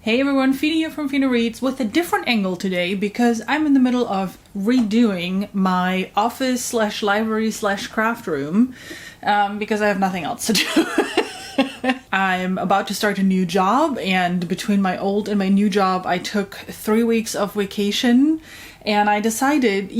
Hey everyone, Fina here from Fina Reads with a different angle today because I'm in the middle of redoing my office slash library slash craft room because I have nothing else to do. I'm about to start a new job, and between my old and my new job I took 3 weeks of vacation, and I decided,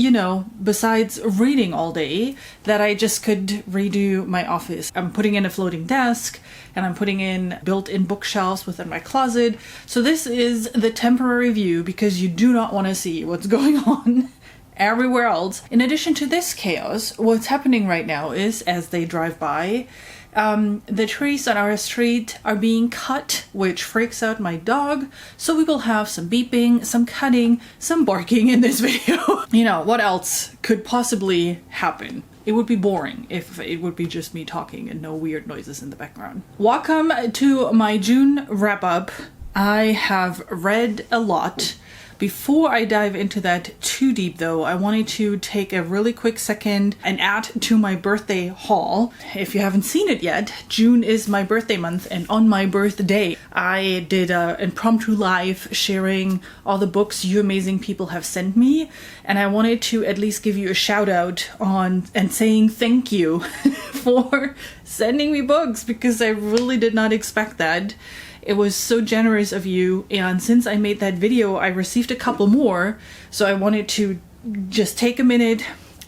besides reading all day, that I just could redo my office. I'm putting in a floating desk, and I'm putting in built-in bookshelves within my closet. So this is the temporary view because you do not want to see what's going on everywhere else. In addition to this chaos, what's happening right now is, as they drive by, the trees on our street are being cut, which freaks out my dog. So we will have some beeping, some cutting, some barking in this video. What else could possibly happen? It would be boring if it would be just me talking and no weird noises in the background. Welcome to my June wrap-up. I have read a lot. Before I dive into that too deep though, I wanted to take a really quick second and add to my birthday haul. If you haven't seen it yet, June is my birthday month, and on my birthday I did an impromptu live sharing all the books you amazing people have sent me, and I wanted to at least give you a shout out on and saying thank you for sending me books because I really did not expect that. It was so generous of you, and since I made that video, I received a couple more, so I wanted to just take a minute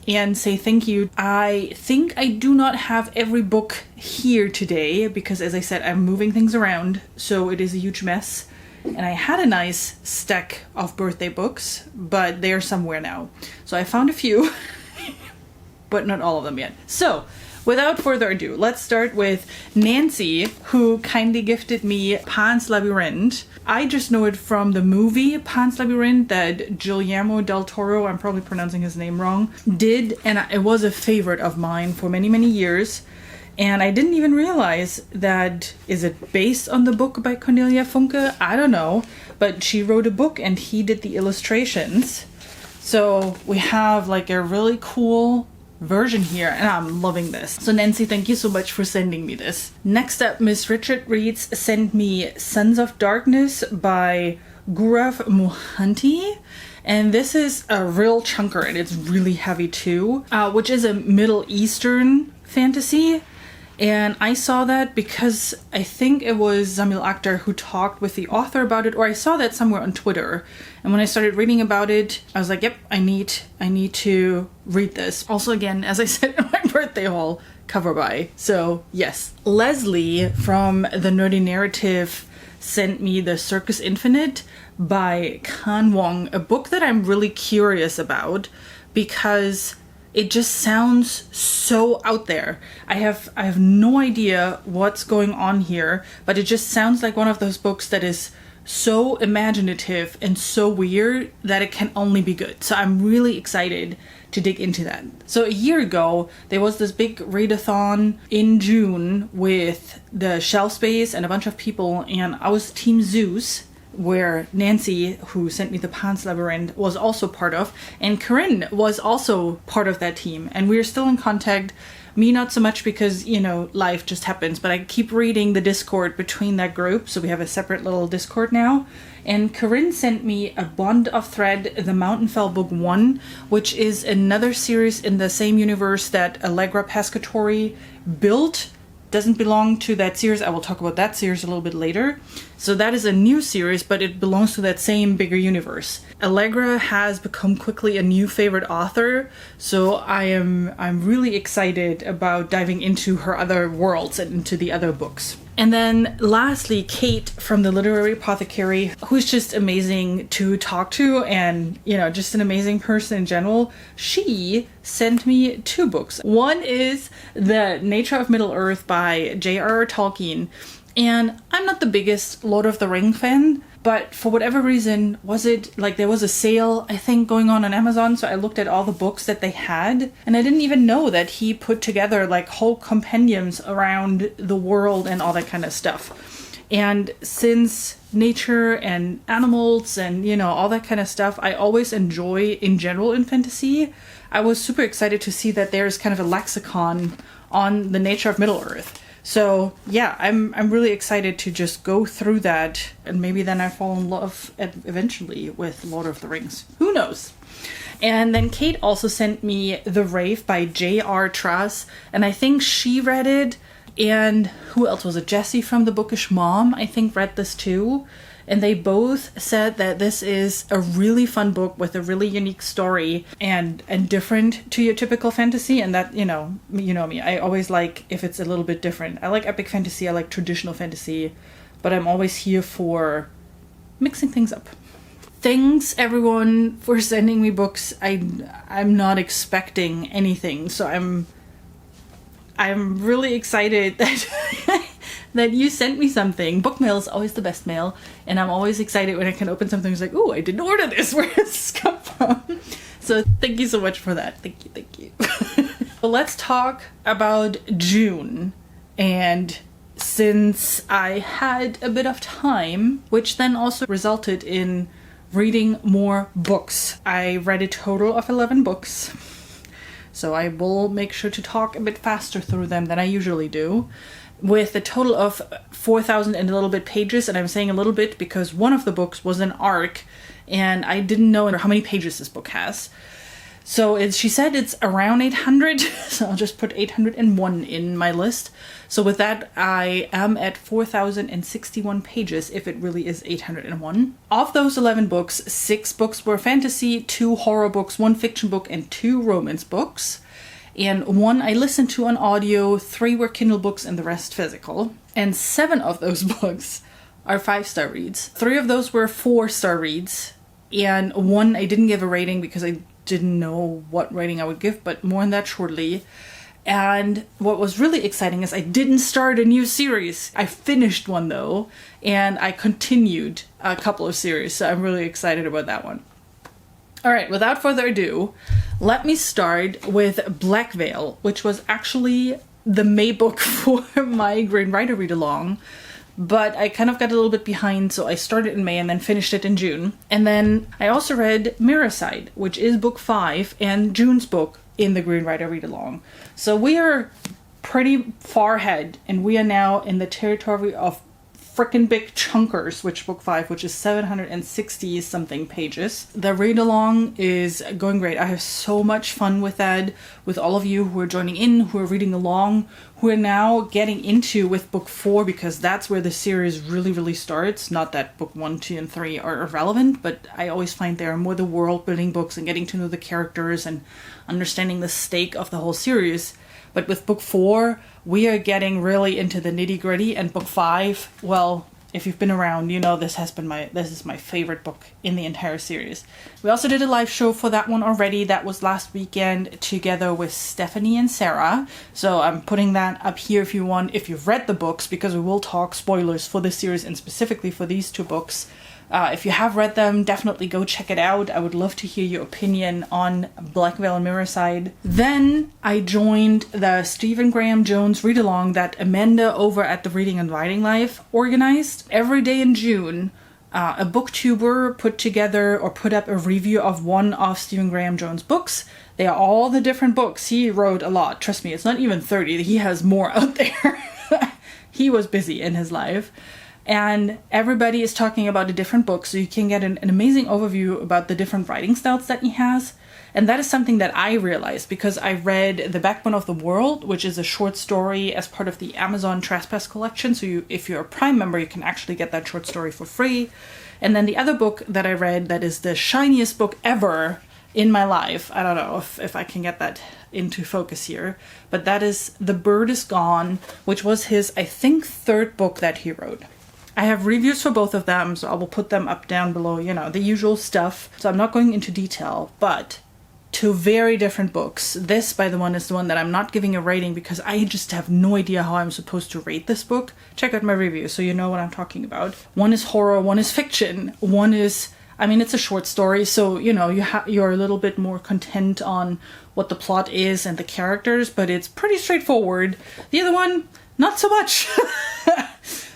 and say thank you. I think I do not have every book here today because, as I said, I'm moving things around, so it is a huge mess. And I had a nice stack of birthday books, but they're somewhere now. So I found a few, but not all of them yet. So, without further ado, let's start with Nancy, who kindly gifted me Pan's Labyrinth. I just know it from the movie Pan's Labyrinth that Guillermo del Toro, I'm probably pronouncing his name wrong, did, and it was a favorite of mine for many, many years. And I didn't even realize that, is it based on the book by Cornelia Funke? I don't know, but she wrote a book and he did the illustrations. So we have like a really cool version here, and I'm loving this. So Nancy, thank you so much for sending me this. Next up, Miss Richard Reads sent me Sons of Darkness by Gaurav Mohanty, and this is a real chunker, and it's really heavy too, which is a Middle Eastern fantasy. And I saw that because I think it was Zamil Akhtar who talked with the author about it, or I saw that somewhere on Twitter. And when I started reading about it, I was like, yep, I need to read this. Also, again, as I said in my birthday haul, cover by. So yes. Leslie from The Nerdy Narrative sent me The Circus Infinite by Kan Wong, a book that I'm really curious about because it just sounds so out there. I have no idea what's going on here, but it just sounds like one of those books that is so imaginative and so weird that it can only be good. So I'm really excited to dig into that. So a year ago, there was this big readathon in June with the Shelf Space and a bunch of people, and I was Team Zeus, where Nancy, who sent me the Pan's Labyrinth, was also part of, and Corinne was also part of that team, and we're still in contact. Me not so much because, life just happens, but I keep reading the Discord between that group, so we have a separate little Discord now. And Corinne sent me A Bond of Thread, The Mountainfell Book 1, which is another series in the same universe that Allegra Pescatori built. Doesn't belong to that series. I will talk about that series a little bit later. So that is a new series, but it belongs to that same bigger universe. Allegra has become quickly a new favorite author, so I'm really excited about diving into her other worlds and into the other books. And then lastly, Kate from the Literary Apothecary, who's just amazing to talk to and, just an amazing person in general. She sent me 2 books. One is The Nature of Middle-earth by J.R.R. Tolkien. And I'm not the biggest Lord of the Ring fan, but for whatever reason, there was a sale, I think, going on Amazon, so I looked at all the books that they had, and I didn't even know that he put together whole compendiums around the world and all that kind of stuff. And since nature and animals and, all that kind of stuff, I always enjoy in general in fantasy, I was super excited to see that there's kind of a lexicon on the nature of Middle-earth. So yeah, I'm really excited to just go through that, and maybe then I fall in love eventually with Lord of the Rings. Who knows? And then Kate also sent me The Rave by J.R. Truss, and I think she read it, and who else was it? Jessie from The Bookish Mom, I think, read this too. And they both said that this is a really fun book with a really unique story and different to your typical fantasy. And that, you know me, I always like if it's a little bit different. I like epic fantasy, I like traditional fantasy, but I'm always here for mixing things up. Thanks everyone for sending me books. I'm not expecting anything, so I'm really excited that that you sent me something. Book mail is always the best mail, and I'm always excited when I can open something. It's like, oh, I didn't order this. Where does this come from? So thank you so much for that. Thank you. Well, let's talk about June. And since I had a bit of time, which then also resulted in reading more books, I read a total of 11 books. So I will make sure to talk a bit faster through them than I usually do, with a total of 4,000 and a little bit pages. And I'm saying a little bit because one of the books was an arc, and I didn't know how many pages this book has. So she said it's around 800, so I'll just put 801 in my list. So with that, I am at 4,061 pages, if it really is 801. Of those 11 books, 6 books were fantasy, 2 horror books, 1 fiction book, and 2 romance books. And 1 I listened to on audio, 3 were Kindle books, and the rest physical. And 7 of those books are 5-star reads. 3 of those were 4-star reads, and 1 I didn't give a rating because I didn't know what rating I would give, but more on that shortly. And what was really exciting is I didn't start a new series. I finished one though, and I continued a couple of series, so I'm really excited about that one. Alright, without further ado, let me start with Blackveil, which was actually the May book for my Green Rider read-along. But I kind of got a little bit behind, so I started in May and then finished it in June. And then I also read Mirrorside, which is book 5 and June's book in the Green Rider read-along. So we are pretty far ahead, and we are now in the territory of frickin' big chunkers, which book 5, which is 760 something pages. The read-along is going great. I have so much fun with that, with all of you who are joining in, who are reading along, who are now getting into with book 4, because that's where the series really starts. Not that book 1, 2, and 3 are irrelevant, but I always find they are more the world building books and getting to know the characters and understanding the stake of the whole series. But with book 4, we are getting really into the nitty gritty, and book 5, well, if you've been around, you know this is my favorite book in the entire series. We also did a live show for that one already. That was last weekend together with Stephanie and Sarah. So I'm putting that up here if you've read the books, because we will talk spoilers for this series and specifically for these 2 books. If you have read them, definitely go check it out. I would love to hear your opinion on Blackveil and Mirrorside. Then I joined the Stephen Graham Jones read-along that Amanda over at the Reading and Writing Life organized. Every day in June, a booktuber put together or put up a review of one of Stephen Graham Jones' books. They are all the different books. He wrote a lot. Trust me, it's not even 30. He has more out there. He was busy in his life. And everybody is talking about a different book, so you can get an amazing overview about the different writing styles that he has. And that is something that I realized because I read The Backbone of the World, which is a short story as part of the Amazon Trespass collection. So if you're a Prime member, you can actually get that short story for free. And then the other book that I read that is the shiniest book ever in my life, I don't know if I can get that into focus here, but that is The Bird is Gone, which was his, I think, 3rd book that he wrote. I have reviews for both of them, so I will put them up down below, the usual stuff. So I'm not going into detail, but 2 very different books. This, by the one, is the one that I'm not giving a rating because I just have no idea how I'm supposed to rate this book. Check out my review so you know what I'm talking about. One is horror, one is fiction, one is, it's a short story, so, you're a little bit more content on what the plot is and the characters, but it's pretty straightforward. The other one, not so much.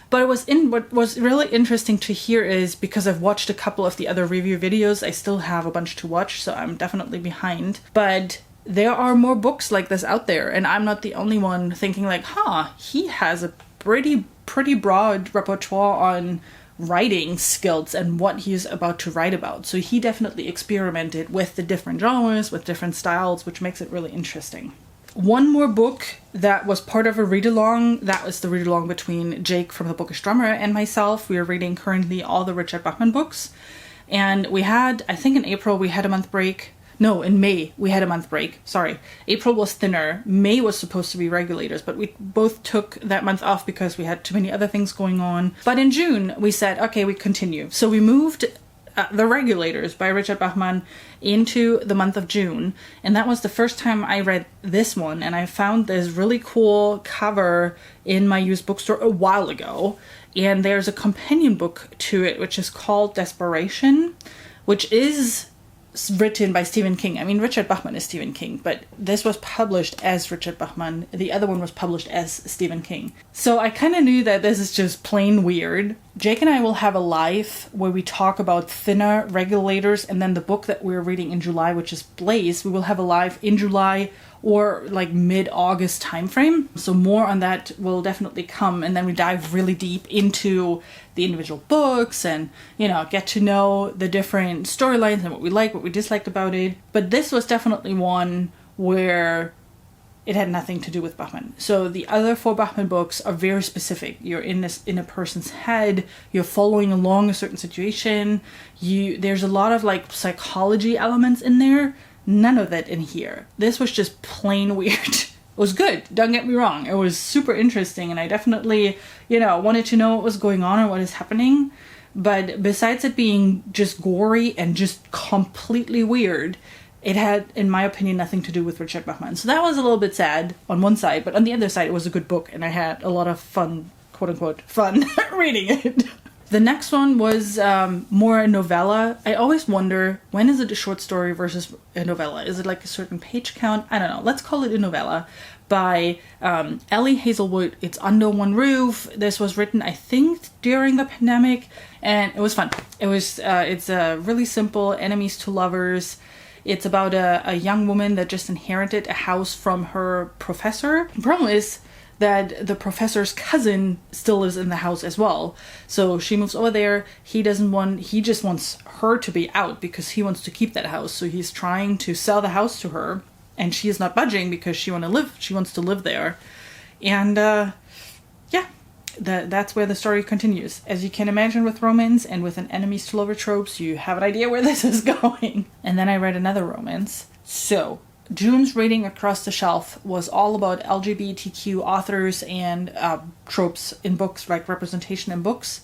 But what was really interesting to hear is, because I've watched a couple of the other review videos, I still have a bunch to watch, so I'm definitely behind. But there are more books like this out there, and I'm not the only one thinking like, he has a pretty broad repertoire on writing skills and what he's about to write about. So he definitely experimented with the different genres, with different styles, which makes it really interesting. One more book that was part of a read-along, that was the read-along between Jake from the Bookish Drummer and myself. We are reading currently all the Richard Bachman books. And we had, I think in April, we had a month break. No, in May, we had a month break. Sorry. April was thinner. May was supposed to be Regulators, but we both took that month off because we had too many other things going on. But in June, we said, okay, we continue. So we moved The Regulators by Richard Bachman into the month of June. And that was the first time I read this one. And I found this really cool cover in my used bookstore a while ago. And there's a companion book to it, which is called Desperation, which is written by Stephen King. I mean, Richard Bachman is Stephen King, but this was published as Richard Bachman. The other one was published as Stephen King. So I kind of knew that this is just plain weird. Jake and I will have a live where we talk about thinner Regulators, and then the book that we're reading in July, which is Blaze, we will have a live in July or like mid-August timeframe. So more on that will definitely come, and then we dive really deep into the individual books and, you know, get to know the different storylines and what we liked, what we disliked about it. But this was definitely one where it had nothing to do with Bachman. So the other 4 Bachman books are very specific. You're in a person's head, you're following along a certain situation. There's a lot of like psychology elements in there. None of that in here. This was just plain weird. It was good, don't get me wrong. It was super interesting, and I definitely, wanted to know what was going on or what is happening. But besides it being just gory and just completely weird, it had, in my opinion, nothing to do with Richard Bachman. So that was a little bit sad on one side, but on the other side, it was a good book, and I had a lot of fun, quote-unquote, fun reading it. The next one was more a novella. I always wonder, when is it a short story versus a novella? Is it like a certain page count? I don't know. Let's call it a novella by Ellie Hazelwood. It's Under One Roof. This was written, I think, during the pandemic, and it was fun. It's a really simple enemies to lovers. It's about a young woman that just inherited a house from her professor. The problem is that the professor's cousin still lives in the house as well. So she moves over there. He just wants her to be out because he wants to keep that house. So he's trying to sell the house to her, and she is not budging because she wants to live there. And that's where the story continues. As you can imagine, with romance and with an enemies to lover tropes, you have an idea where this is going. And then I read another romance. So June's reading across the shelf was all about LGBTQ authors and tropes in books, like representation in books.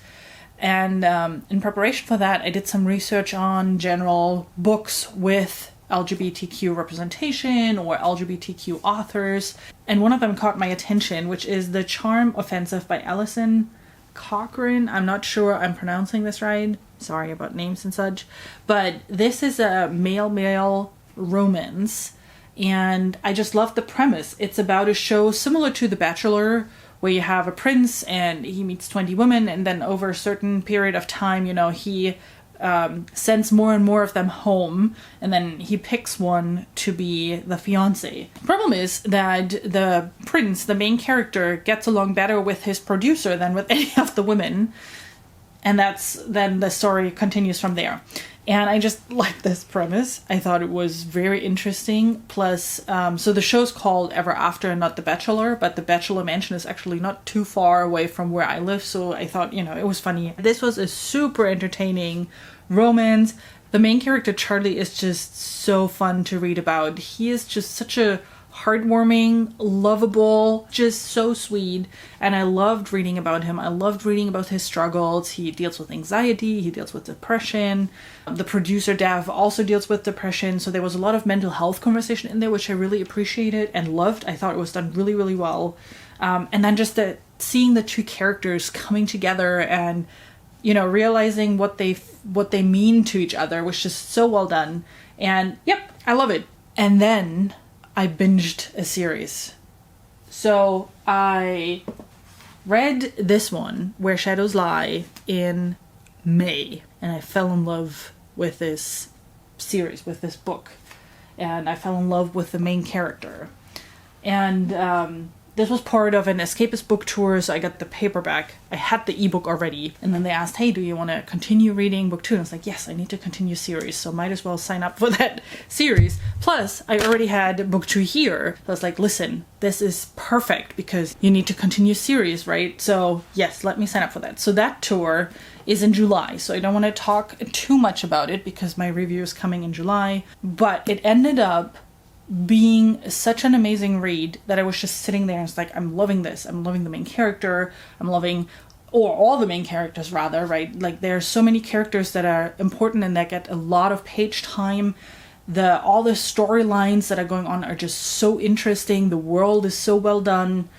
And in preparation for that, I did some research on general books with LGBTQ representation or LGBTQ authors. And one of them caught my attention, which is The Charm Offensive by Alison Cochrane. I'm not sure I'm pronouncing this right. Sorry about names and such. But this is a male-male romance. And I just love the premise. It's about a show similar to The Bachelor, where you have a prince and he meets 20 women, and then over a certain period of time, he sends more and more of them home, and then he picks one to be the fiancé. The problem is that the prince, the main character, gets along better with his producer than with any of the women, and then the story continues from there. And I just like this premise. I thought it was very interesting. Plus, so the show's called Ever After and not The Bachelor, but the Bachelor mansion is actually not too far away from where I live. So I thought, it was funny. This was a super entertaining romance. The main character, Charlie, is just so fun to read about. He is just such a heartwarming, lovable, just so sweet, and I loved reading about him. I loved reading about his struggles. He deals with anxiety, he deals with depression. The producer Dev also deals with depression, so there was a lot of mental health conversation in there, which I really appreciated and loved. I thought it was done really, really well. And then just seeing the two characters coming together and realizing what they mean to each other was just so well done. And yep, I love it. And then I binged a series. So I read this one, Where Shadows Lie, in May, and I fell in love with this series, with this book. and I fell in love with the main character. And this was part of an escapist book tour, so I got the paperback. I had the ebook already, and then they asked, hey, do you want to continue reading book 2? And I was like, yes, I need to continue series, so might as well sign up for that series. Plus, I already had book 2 here. So I was like, listen, this is perfect because you need to continue series, right? So yes, let me sign up for that. So that tour is in July, so I don't want to talk too much about it because my review is coming in July, but it ended up being such an amazing read that I was just sitting there and it's like, I'm loving this. I'm loving the main character. I'm loving, or all the main characters rather, right? Like there are so many characters that are important and that get a lot of page time. All the storylines that are going on are just so interesting. The world is so well done.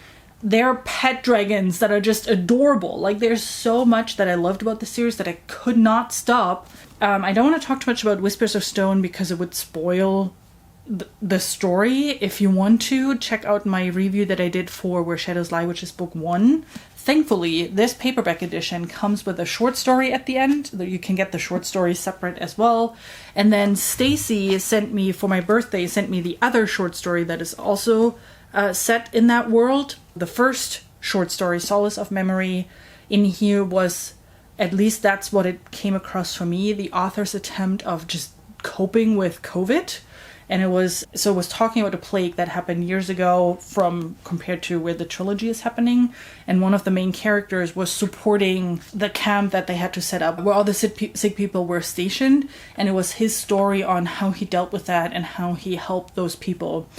There are pet dragons that are just adorable. Like there's so much that I loved about the series that I could not stop. I don't want to talk too much about Whispers of Stone because it would spoil the story. If you want to, check out my review that I did for Where Shadows Lie, which is book 1. Thankfully, this paperback edition comes with a short story at the end. You can get the short story separate as well. And then Stacy sent me, for my birthday, sent me the other short story that is also set in that world. The first short story, Solace of Memory, in here was, at least that's what it came across for me, the author's attempt of just coping with COVID. And it was talking about a plague that happened years ago compared to where the trilogy is happening. And one of the main characters was supporting the camp that they had to set up where all the sick people were stationed. And it was his story on how he dealt with that and how he helped those people.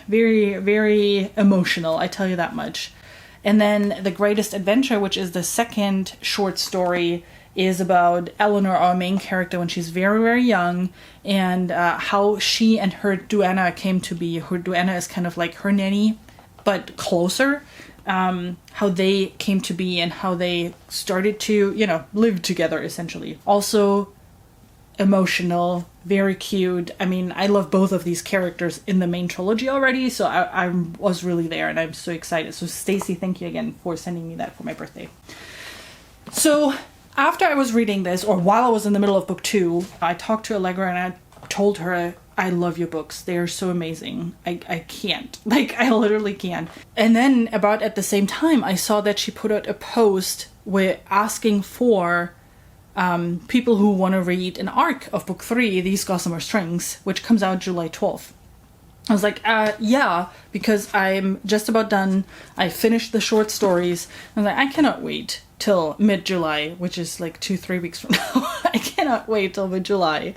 Very, very emotional, I tell you that much. And then The Greatest Adventure, which is the second short story, is about Eleanor, our main character, when she's very, very young, and how she and her duenna came to be. Her duenna is kind of like her nanny, but closer. How they came to be and how they started to, live together, essentially. Also emotional, very cute. I mean, I love both of these characters in the main trilogy already, so I was really there, and I'm so excited. So Stacy, thank you again for sending me that for my birthday. So after I was reading this, or while I was in the middle of book 2, I talked to Allegra and I told her, I love your books. They are so amazing. I can't. Like, I literally can't. And then about at the same time, I saw that she put out a post asking for people who want to read an arc of book 3, These Gossamer Strings, which comes out July 12th. I was like, yeah, because I'm just about done. I finished the short stories. I was like, I cannot wait till mid-July, which is like 2-3 weeks from now. I cannot wait till mid-July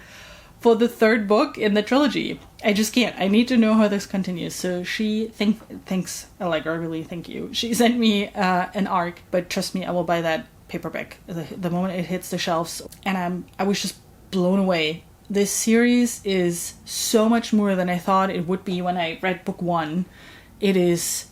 for the third book in the trilogy. I just can't. I need to know how this continues. So thanks, Allegra, really, thank you. She sent me an arc, but trust me, I will buy that paperback the moment it hits the shelves. And I was just blown away. This series is so much more than I thought it would be when I read book 1. It is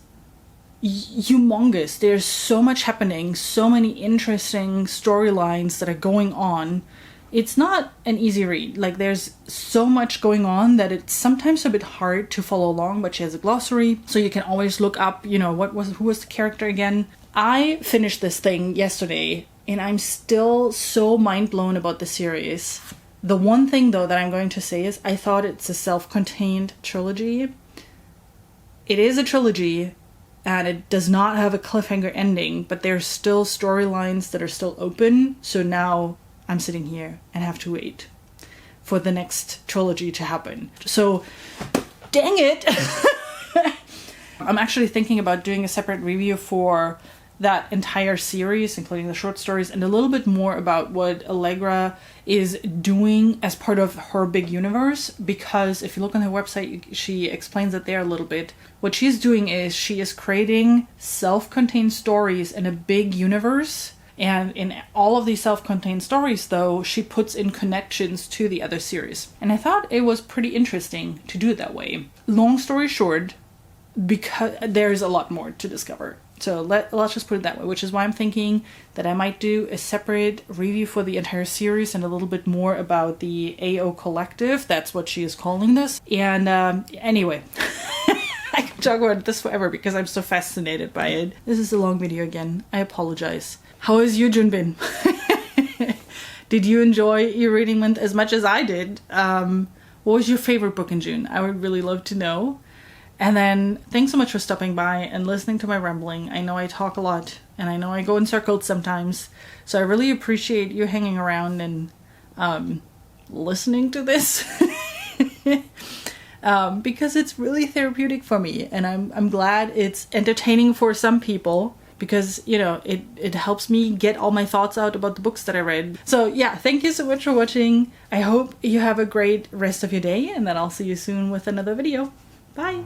humongous. There's so much happening, so many interesting storylines that are going on. It's not an easy read. Like, there's so much going on that it's sometimes a bit hard to follow along, but she has a glossary, so you can always look up, who was the character again. I finished this thing yesterday, and I'm still so mind blown about the series. The one thing, though, that I'm going to say is I thought it's a self-contained trilogy. It is a trilogy, and it does not have a cliffhanger ending, but there's still storylines that are still open. So now I'm sitting here and have to wait for the next trilogy to happen. So, dang it! I'm actually thinking about doing a separate review for that entire series, including the short stories, and a little bit more about what Allegra is doing as part of her big universe, because if you look on her website, she explains it there a little bit. What she's doing is she is creating self-contained stories in a big universe, and in all of these self-contained stories, though, she puts in connections to the other series. And I thought it was pretty interesting to do it that way. Long story short, because there's a lot more to discover. So let's just put it that way, which is why I'm thinking that I might do a separate review for the entire series and a little bit more about the AO Collective. That's what she is calling this. And anyway, I can talk about this forever because I'm so fascinated by it. This is a long video again. I apologize. How has your June been? Did you enjoy your reading month as much as I did? what was your favorite book in June? I would really love to know. And then thanks so much for stopping by and listening to my rambling. I know I talk a lot and I know I go in circles sometimes. So I really appreciate you hanging around and listening to this. Because it's really therapeutic for me, and I'm glad it's entertaining for some people, because, you know, it helps me get all my thoughts out about the books that I read. So yeah, thank you so much for watching. I hope you have a great rest of your day, and then I'll see you soon with another video. Bye!